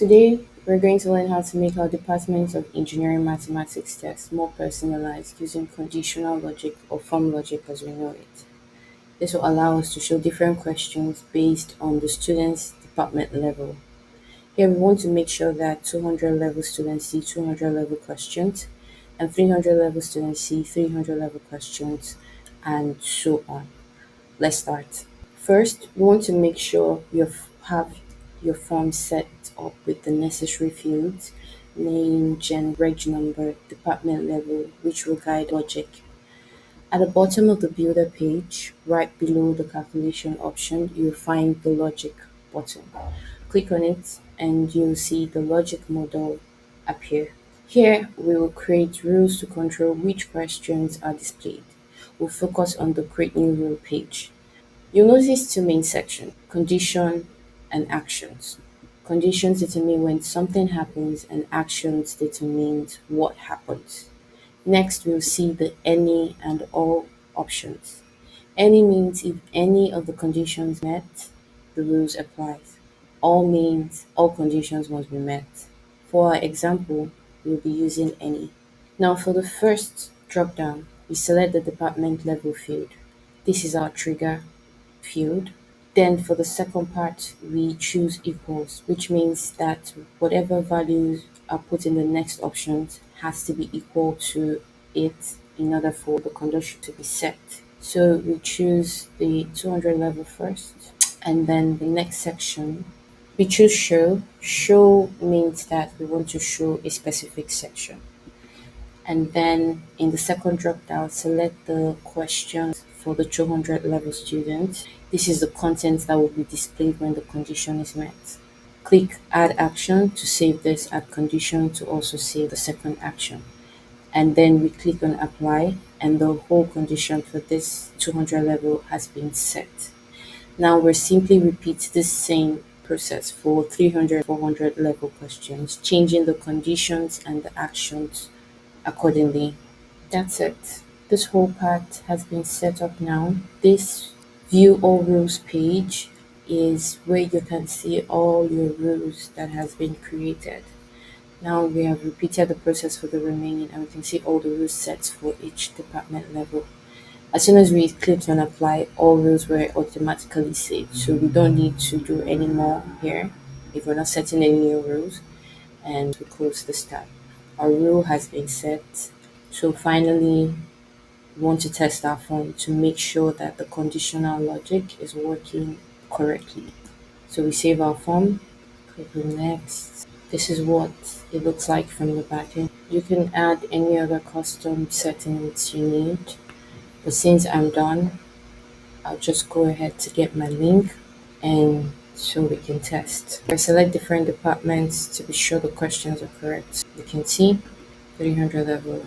Today, we're going to learn how to make our Department of Engineering Mathematics test more personalized using conditional logic or form logic as we know it. This will allow us to show different questions based on the student's department level. Here, we want to make sure that 200 level students see 200 level questions and 300 level students see 300 level questions and so on. Let's start. First, we want to make sure you have your form set up with the necessary fields, name, gen, reg number, department level, which will guide logic. At the bottom of the builder page, right below the calculation option, you'll find the logic button. Click on it and you'll see the logic model appear. Here, we will create rules to control which questions are displayed. We'll focus on the create new rule page. You'll notice two main sections, condition and actions. Conditions determine when something happens and actions determines what happens. Next, we'll see the any and all options. Any means if any of the conditions met, the rules applies. All means all conditions must be met. For our example, we'll be using any. Now for the first drop down, we select the department level field. This is our trigger field. Then for the second part, we choose equals, which means that whatever values are put in the next options has to be equal to it in order for the condition to be set. So we choose the 200 level first, and then the next section, we choose show. Show means that we want to show a specific section. And then in the second drop down, select the questions for the 200 level students. This is the content that will be displayed when the condition is met. Click add action to save this, add condition to also save the second action. And then we click on apply and the whole condition for this 200 level has been set. Now we're simply repeat this same process for 300, 400 level questions, changing the conditions and the actions accordingly. That's it. This whole part has been set up now. This view all rules page is where you can see all your rules that has been created. Now we have repeated the process for the remaining and we can see all the rules sets for each department level. As soon as we click on apply, all rules were automatically saved. So we don't need to do any more here if we're not setting any new rules. And we close this tab. Our rule has been set. So finally, we want to test our form to make sure that the conditional logic is working correctly. So we save our form, click on next. This is what it looks like from the backend. You can add any other custom settings you need. But since I'm done, I'll just go ahead to get my link and so we can test. I select different departments to be sure the questions are correct. You can see 300 level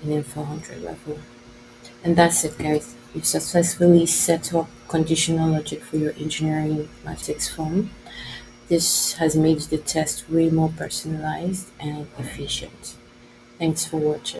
and then 400 level. And that's it, guys. You've successfully set up conditional logic for your engineering mathematics form. This has made the test way more personalized and efficient. Thanks for watching.